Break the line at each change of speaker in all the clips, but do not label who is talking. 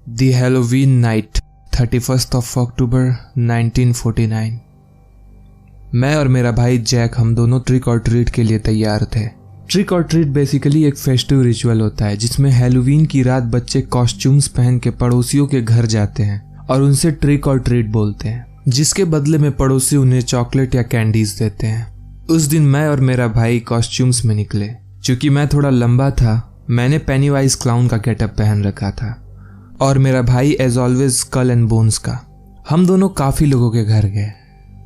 The Halloween night, 31st of October 1949। मैं और मेरा भाई जैक हम दोनों ट्रिक और ट्रीट के लिए तैयार थे। ट्रिक और ट्रीट बेसिकली एक फेस्टिव रिचुअल होता है जिसमें हैलोवीन की रात बच्चे कॉस्ट्यूम्स पहन के पड़ोसियों के घर जाते हैं और उनसे ट्रिक और ट्रीट बोलते हैं, जिसके बदले में पड़ोसी उन्हें चॉकलेट या कैंडीज देते हैं। उस दिन मैं और मेरा भाई कॉस्ट्यूम्स में निकले। चूंकि मैं थोड़ा लंबा था, मैंने पेनीवाइज क्लाउन का गेटअप पहन रखा था और मेरा भाई as always skull and bones का। हम दोनों काफी लोगों के घर गए,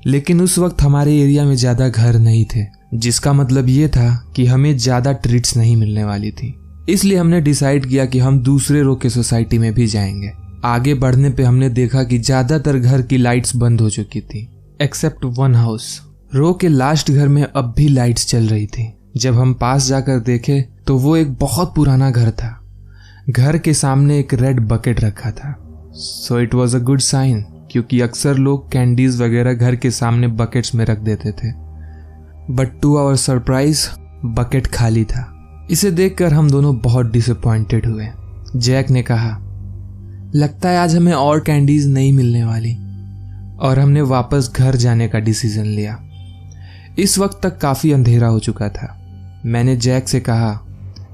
लेकिन उस वक्त हमारे एरिया में ज्यादा घर नहीं थे, जिसका मतलब ये था कि हमें ज्यादा ट्रीट्स नहीं मिलने वाली थी। इसलिए हमने डिसाइड किया कि हम दूसरे रो के सोसाइटी में भी जाएंगे। आगे बढ़ने पे हमने देखा कि ज्यादातर घर की लाइट्स बंद हो चुकी थी एक्सेप्ट वन हाउस। रो के लास्ट घर में अब भी लाइट्स चल रही थी। जब हम पास जाकर देखे तो वो एक बहुत पुराना घर था। घर के सामने एक रेड बकेट रखा था। So it was a good sign, क्योंकि अक्सर लोग कैंडीज वगैरह घर के सामने बकेट्स में रख देते थे। But to our surprise bucket खाली था। इसे देखकर हम दोनों बहुत डिसअपॉइंटेड हुए। जैक ने कहा, लगता है आज हमें और कैंडीज नहीं मिलने वाली, और हमने वापस घर जाने का डिसीजन लिया। इस वक्त तक काफी अंधेरा हो चुका था। मैंने जैक से कहा,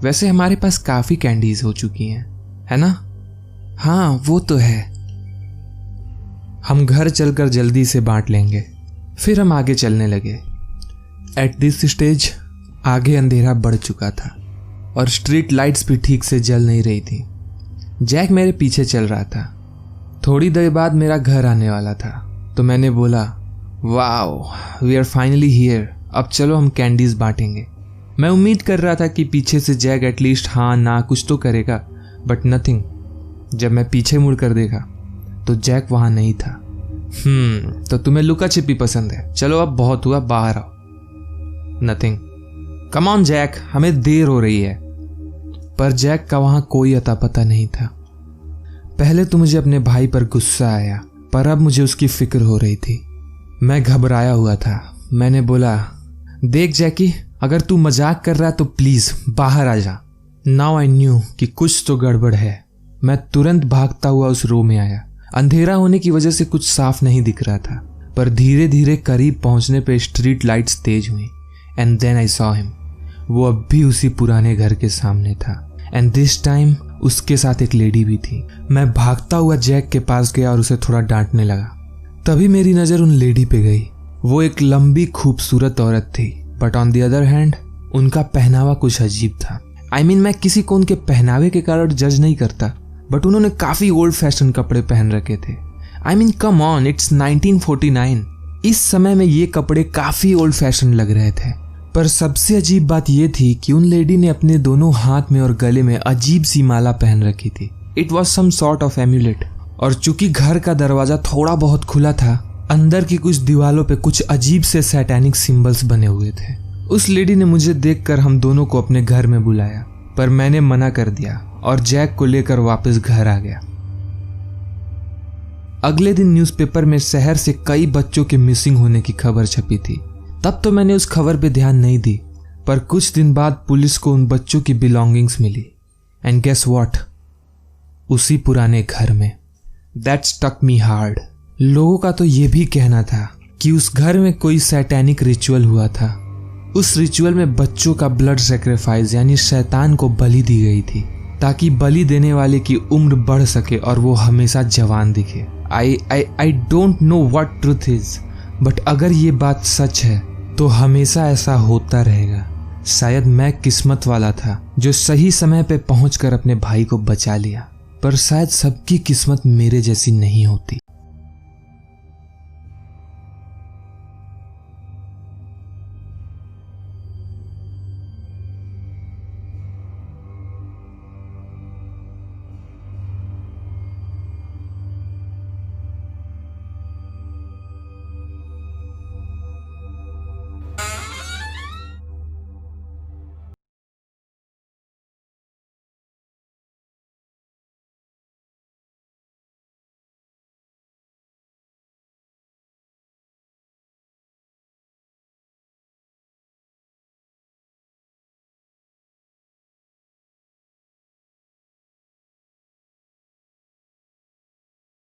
वैसे हमारे पास काफी कैंडीज हो चुकी हैं, है ना? हाँ वो तो है, हम घर चलकर जल्दी से बांट लेंगे। फिर हम आगे चलने लगे। एट दिस स्टेज आगे अंधेरा बढ़ चुका था और स्ट्रीट लाइट्स भी ठीक से जल नहीं रही थी। जैक मेरे पीछे चल रहा था। थोड़ी देर बाद मेरा घर आने वाला था, तो मैंने बोला, wow we are finally here, अब चलो हम कैंडीज बांटेंगे। मैं उम्मीद कर रहा था कि पीछे से जैक एटलीस्ट हाँ ना कुछ तो करेगा, बट नथिंग। जब मैं पीछे मुड़कर देखा तो जैक वहां नहीं था। तो तुम्हें लुका छिपी पसंद है, चलो अब बहुत हुआ, बाहर आओ। नथिंग। कम ऑन जैक, हमें देर हो रही है। पर जैक का वहां कोई अता पता नहीं था। पहले तो मुझे अपने भाई पर गुस्सा आया, पर अब मुझे उसकी फिक्र हो रही थी। मैं घबराया हुआ था। मैंने बोला, देख जैकी, अगर तू मजाक कर रहा है तो प्लीज बाहर आ जा। नाउ आई न्यू कि कुछ तो गड़बड़ है। मैं तुरंत भागता हुआ उस रो में आया। अंधेरा होने की वजह से कुछ साफ नहीं दिख रहा था, पर धीरे धीरे करीब पहुंचने पे स्ट्रीट लाइट्स तेज हुई and then I saw him. वो अब भी उसी पुराने घर के सामने था एंड दिस टाइम उसके साथ एक लेडी भी थी। मैं भागता हुआ जैक के पास गया और उसे थोड़ा डांटने लगा। तभी मेरी नजर उन लेडी पे गई। वो एक लंबी खूबसूरत औरत थी, but on the other hand उनका पहनावा कुछ अजीब था। आई मीन मैं किसी को उनके पहनावे के कारण जज नहीं करता, बट उन्होंने काफी ओल्ड फैशन कपड़े पहन रखे थे। I mean come on, it's 1949। इस समय में ये कपड़े काफी ओल्ड फैशन लग रहे थे। पर सबसे अजीब बात यह थी कि उन लेडी ने अपने दोनों हाथ में और गले में अजीब सी माला पहन रखी थी। It was some sort of amulet. और चूंकि घर का दरवाजा थोड़ा बहुत खुला था, अंदर की कुछ दीवालों पे कुछ अजीब से सैटेनिक सिंबल्स बने हुए थे। उस लेडी ने मुझे देखकर हम दोनों को अपने घर में बुलाया, पर मैंने मना कर दिया और जैक को लेकर वापस घर आ गया। अगले दिन न्यूज़पेपर में शहर से कई बच्चों के मिसिंग होने की खबर छपी थी। तब तो मैंने उस खबर पे ध्यान नहीं दी, पर कुछ दिन बाद पुलिस को उन बच्चों की बिलोंगिंग्स मिली एंड गेस व्हाट, उसी पुराने घर में। That stuck me hard. लोगों का तो ये भी कहना था कि उस घर में कोई सैटेनिक रिचुअल हुआ था। उस रिचुअल में बच्चों का ब्लड सेक्रीफाइस यानी शैतान को बलि दी गई थी, ताकि बलि देने वाले की उम्र बढ़ सके और वो हमेशा जवान दिखे। I don't know what truth is, but अगर ये बात सच है तो हमेशा ऐसा होता रहेगा। शायद मैं किस्मत वाला था जो सही समय पे पहुंचकर अपने भाई को बचा लिया, पर शायद सबकी किस्मत मेरे जैसी नहीं होती।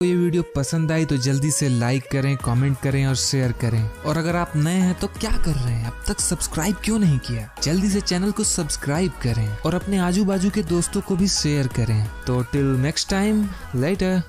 ये वीडियो पसंद आई तो जल्दी से लाइक करें, कमेंट करें और शेयर करें। और अगर आप नए हैं तो क्या कर रहे हैं, अब तक सब्सक्राइब क्यों नहीं किया? जल्दी से चैनल को सब्सक्राइब करें और अपने आजू बाजू के दोस्तों को भी शेयर करें। तो टिल नेक्स्ट टाइम, लेटर।